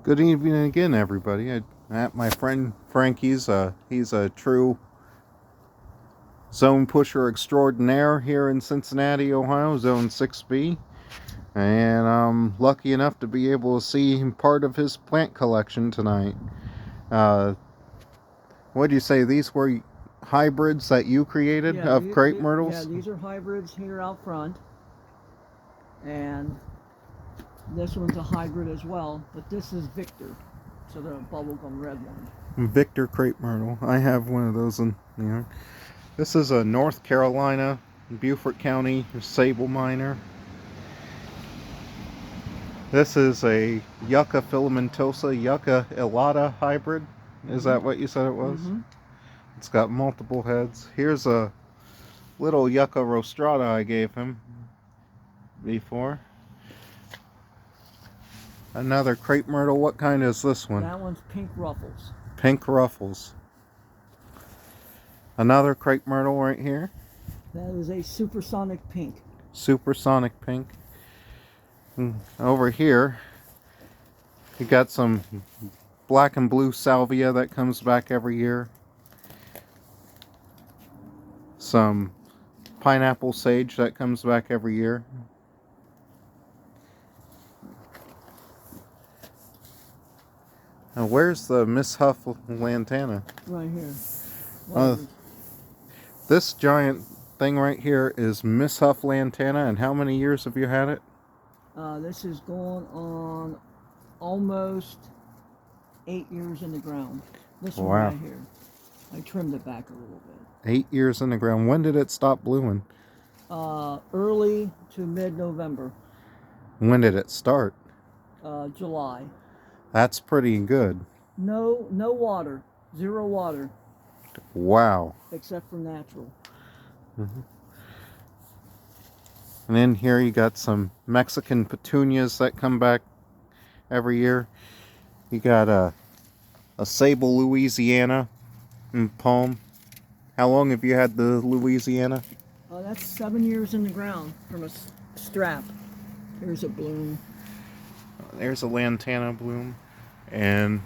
Good evening again, everybody. I'm at my friend Frankie's. He's a true zone pusher extraordinaire here in Cincinnati, Ohio, Zone 6B. And I'm lucky enough to be able to see part of his plant collection tonight. Uh, what did you say? These were hybrids that you created Yeah, of crepe yeah, myrtles? these are hybrids here out front, and this one's a hybrid as well, but this is Victor, so the bubblegum red one. Victor crepe myrtle. I have one of those in here. This is a North Carolina, Beaufort County sable miner. This is a Yucca filamentosa, Yucca elata hybrid. Is that what you said it was? Mm-hmm. It's got multiple heads. Here's a little Yucca rostrata I gave him before. Another crepe myrtle. What kind is this one? That one's pink ruffles. Pink ruffles. Another crepe myrtle right here. That is a supersonic pink. Supersonic pink. Over here, you got some black and blue salvia that comes back every year. Some pineapple sage that comes back every year. Now, where's the Miss Huff lantana? Right here. This giant thing right here is Miss Huff lantana, and how many years have you had it? This is going on almost 8 years in the ground. This one Wow. right here. I trimmed it back a little bit. 8 years in the ground. When did it stop blooming? Early to mid-November. When did it start? July. That's pretty good. No water. 0 water. Wow. Except for natural. Mm-hmm. And in here you got some Mexican petunias that come back every year. You got a Sable Louisiana palm. How long have you had the Louisiana? That's 7 years in the ground from a strap. Here's a bloom. There's a lantana bloom. And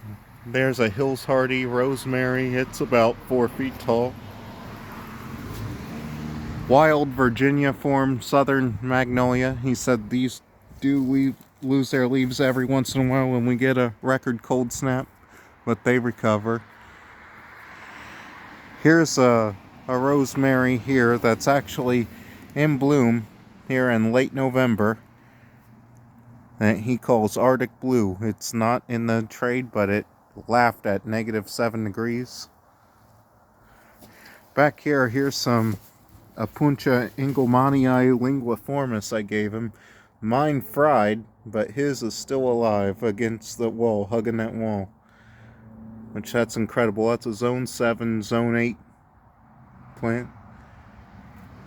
there's a Hills Hardy rosemary. It's about 4 feet tall. Wild Virginia form southern magnolia. He said these do lose their leaves every once in a while when we get a record cold snap, but they recover. Here's a rosemary here that's actually in bloom here in late November that he calls Arctic Blue. It's not in the trade, but it laughed at -7 degrees. Back here, here's some Apuntia Engelmannii linguiformis I gave him. Mine fried, but his is still alive against the wall, hugging that wall. Which, that's incredible. That's a Zone 7, Zone 8 plant.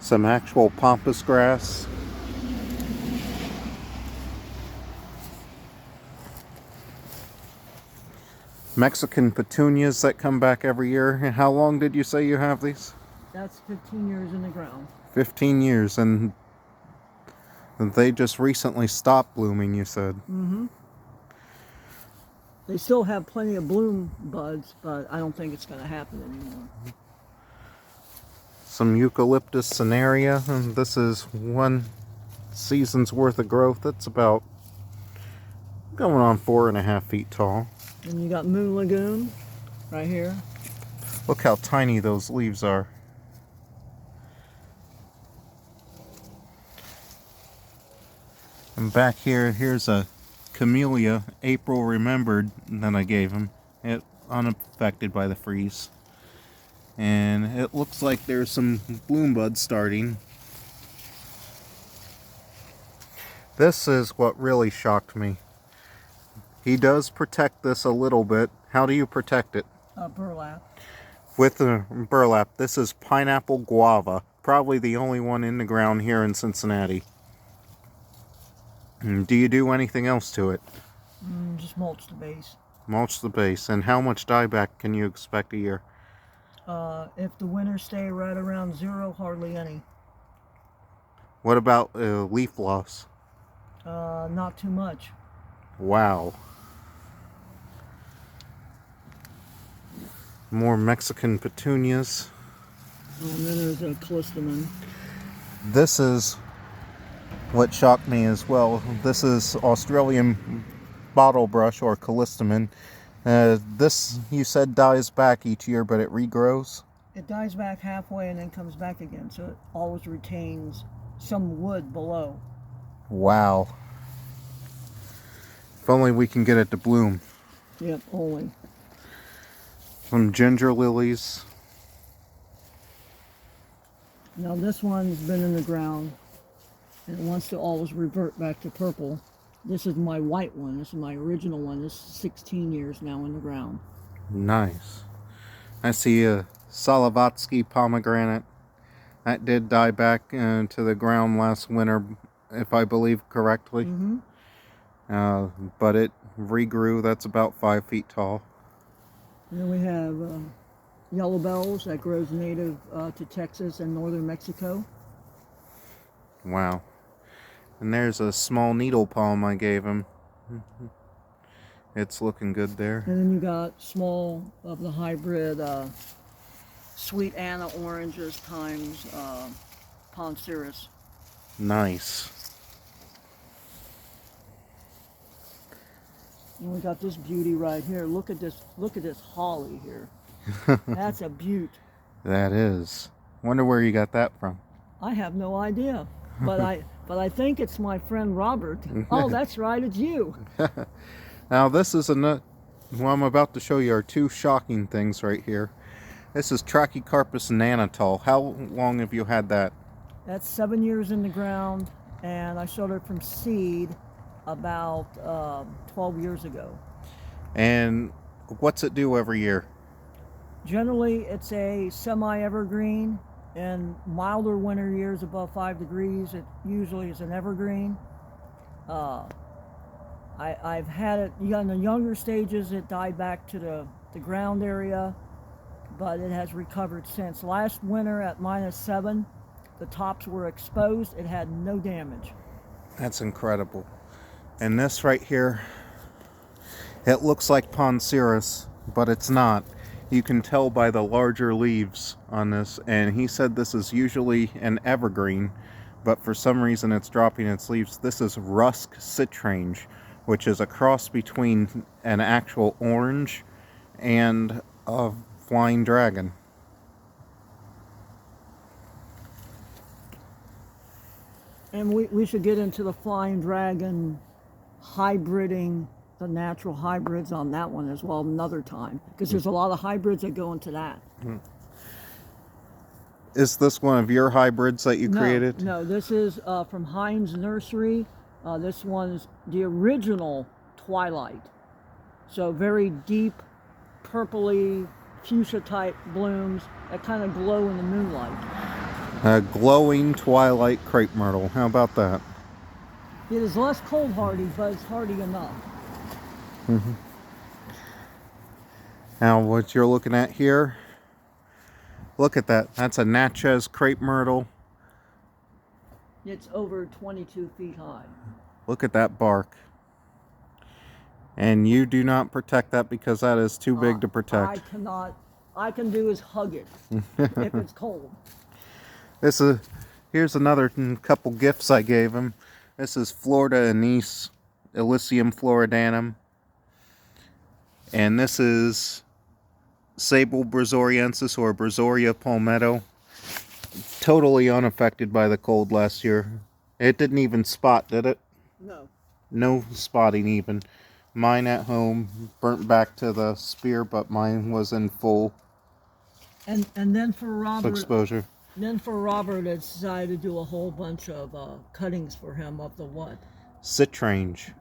Some actual pampas grass. Mexican petunias that come back every year. How long did you say you have these? That's 15 years in the ground. 15 years, and they just recently stopped blooming, you said. Mm-hmm. They still have plenty of bloom buds, but I don't think it's going to happen anymore. Some Eucalyptus cinerea, and this is 1 season's worth of growth. That's about going on 4.5 feet tall. And you got Moon Lagoon right here. Look how tiny those leaves are. And back here, here's a Camellia April Remembered that I gave him. It unaffected by the freeze. And it looks like there's some bloom buds starting. This is what really shocked me. He does protect this a little bit. How do you protect it? Burlap. With the burlap. This is pineapple guava. Probably the only one in the ground here in Cincinnati. Do you do anything else to it? Just mulch the base. Mulch the base. And how much dieback can you expect a year? If the winters stay right around 0, hardly any. What about leaf loss? Not too much. Wow. More Mexican petunias. Oh, and then there's a callistemon. This is what shocked me as well. This is Australian bottle brush or callistemon. This, you said, dies back each year, but it regrows? It dies back halfway and then comes back again, so it always retains some wood below. Wow. If only we can get it to bloom. Yep, only. Some ginger lilies. Now this one's been in the ground and it wants to always revert back to purple. This is my white one. This is my original one. This is 16 years now in the ground. Nice. I see a Salavatsky pomegranate. That did die back to the ground last winter, if I believe correctly. But it regrew. That's about 5 feet tall. And then we have yellow bells that grows native to Texas and northern Mexico. Wow. And there's a small needle palm I gave him. It's looking good there. And then you got small of the hybrid Sweet Anna oranges times Ponciris. Nice. And we got this beauty right here. Look at this holly here. That's a beaut. That is. Wonder where you got that from. I have no idea. But I think it's my friend Robert. Oh, that's right, it's you. Now this is what I'm about to show you are two shocking things right here. This is Trachycarpus nanotol. How long have you had that? That's 7 years in the ground, and I sowed it from seed about 12 years ago. And what's it do every year? Generally, it's a semi-evergreen. In milder winter years above 5 degrees, it usually is an evergreen. I've had it in the younger stages. It died back to the ground area, but it has recovered since. Last winter at -7, the tops were exposed. It had no damage. That's incredible. And this right here, it looks like Ponciris, but it's not. You can tell by the larger leaves on this, and he said this is usually an evergreen, but for some reason it's dropping its leaves. This is Rusk citrange, which is a cross between an actual orange and a flying dragon. And we should get into the flying dragon hybriding, the natural hybrids on that one as well another time, because there's a lot of hybrids that go into that. Is this one of your hybrids that you created? No, this is from Heinz Nursery. This one's the original Twilight. So very deep, purpley, fuchsia type blooms that kind of glow in the moonlight. A glowing twilight crepe myrtle. How about that? It is less cold hardy, but it's hardy enough. Now what you're looking at here, look at that. That's a Natchez crepe myrtle. It's over 22 feet high. Look at that bark. And you do not protect that because that is too big to protect. I cannot. I can do is hug it if it's cold. Here's another couple gifts I gave him. This is Florida anise, Elysium floridanum. And this is Sable brazoriensis or Brazoria palmetto. Totally unaffected by the cold last year. It didn't even spot, did it? No. No spotting even. Mine at home burnt back to the spear, but mine was in full And then for Robert. exposure. Then for Robert, I decided to do a whole bunch of cuttings for him of the what? Citrange.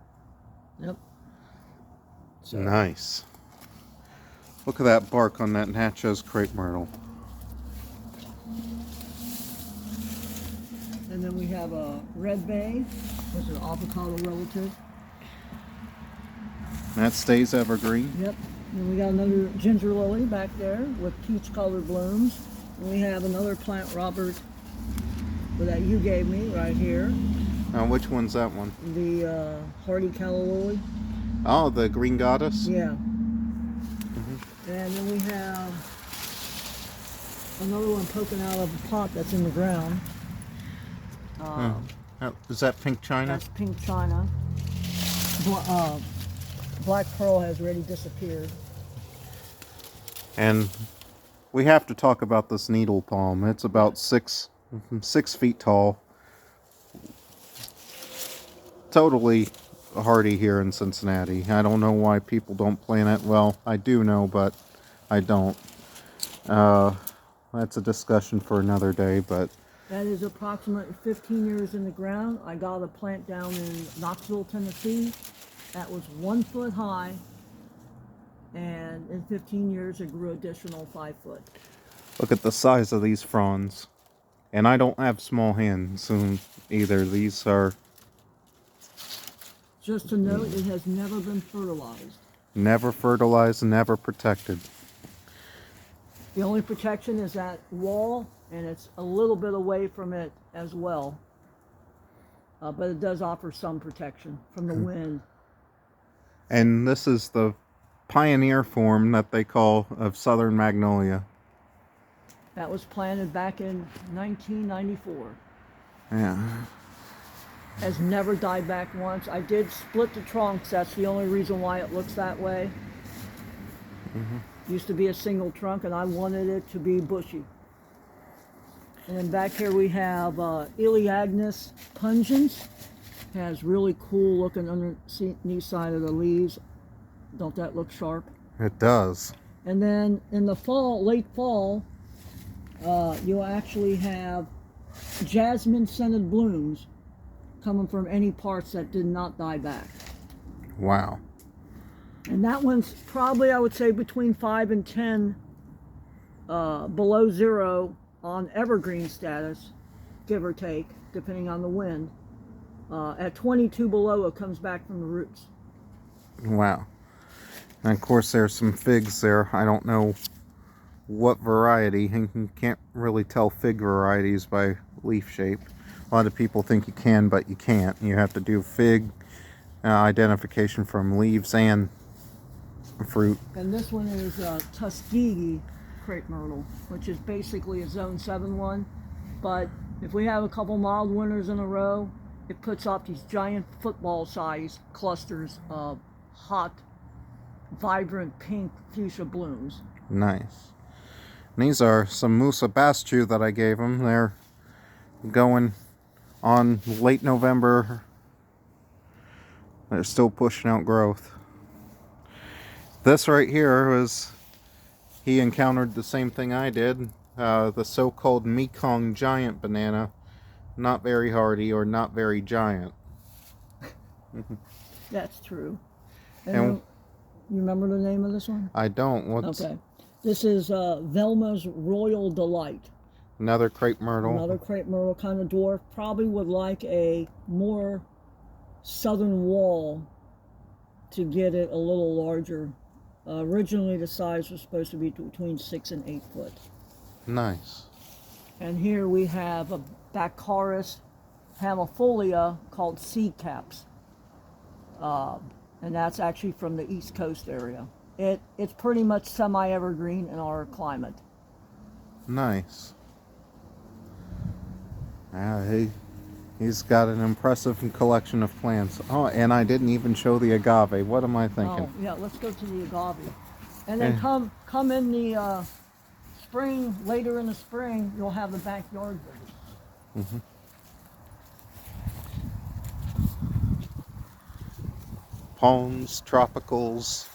Yep. So. Nice. Look at that bark on that Natchez crepe myrtle. And then we have a red bay, which is an avocado relative. That stays evergreen. Yep. And we got another ginger lily back there with peach colored blooms. And we have another plant, Robert, that you gave me right here. Now, which one's that one? The hardy calla lily. Oh, the green goddess? Yeah. And then we have another one poking out of a pot that's in the ground. Is that pink china? That's pink china. Black pearl has already disappeared. And we have to talk about this needle palm. It's about 6 feet tall. Totally hardy here in Cincinnati. I don't know why people don't plant it. Well, I do know, but I don't. That's a discussion for another day, but That is approximately 15 years in the ground. I got a plant down in Knoxville, Tennessee. That was 1 foot high, and in 15 years it grew additional 5 foot. look at the size of these fronds. And I don't have small hands either. These are Just to note, it has never been fertilized. never fertilized, never protected. The only protection is that wall, and it's a little bit away from it as well. But it does offer some protection from the wind. And this is the pioneer form that they call of southern magnolia. That was planted back in 1994. Yeah. Has never died back once. I did split the trunks. That's the only reason why it looks that way. Used to be a single trunk, and I wanted it to be bushy. And then back here we have Elaeagnus pungens. Has really cool looking underneath side of the leaves. Don't that look sharp? It does. And then in the fall, late fall, you'll actually have jasmine scented blooms coming from any parts that did not die back. Wow. And that one's probably, I would say, between 5 and 10 below zero on evergreen status, give or take, depending on the wind. At 22 below, it comes back from the roots. Wow. And of course there's some figs there. I don't know what variety. You can't really tell fig varieties by leaf shape. A lot of people think you can, but you can't. You have to do fig identification from leaves and fruit. And this one is Tuskegee crepe myrtle, which is basically a zone 7 one. But if we have a couple mild winters in a row, it puts off these giant football-sized clusters of hot, vibrant pink fuchsia blooms. Nice. And these are some Musa Baschu that I gave them. They're going on late November. They're still pushing out growth. This right here was, he encountered the same thing I did. The so-called Mekong giant banana. Not very hardy or not very giant. That's true. And you remember the name of this one? I don't. What's Okay. This is Velma's Royal Delight. another crepe myrtle? Another crepe myrtle kind of dwarf. Probably would like a more southern wall to get it a little larger. Originally the size was supposed to be between 6 and 8 foot. Nice. And here we have a Baccharis hamifolia called seed caps. And that's actually from the East Coast area. It's pretty much semi-evergreen in our climate. Nice. Yeah, he's got an impressive collection of plants. Oh, and I didn't even show the agave. What am I thinking? Oh, yeah, let's go to the agave. And then come in the spring, later in the spring, you'll have the backyard ready. Mm-hmm. Palms, tropicals,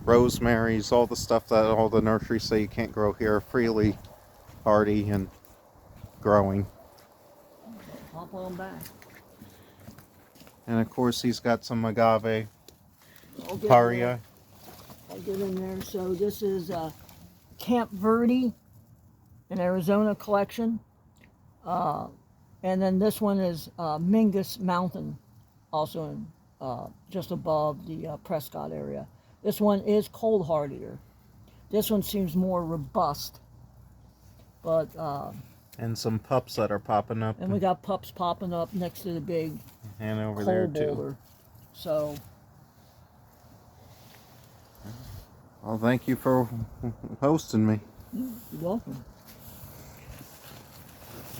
rosemaries, all the stuff that all the nurseries say you can't grow here, freely hardy and growing. Hop on back. And of course he's got some agave, I'll get paria. I'll get in there. So this is Camp Verde, an Arizona collection. And then this one is Mingus Mountain, also in just above the Prescott area. This one is cold hardier. This one seems more robust. But And some pups that are popping up. and we got pups popping up next to the big And over coal there too. boulder. So Well, thank you for hosting me. You're welcome.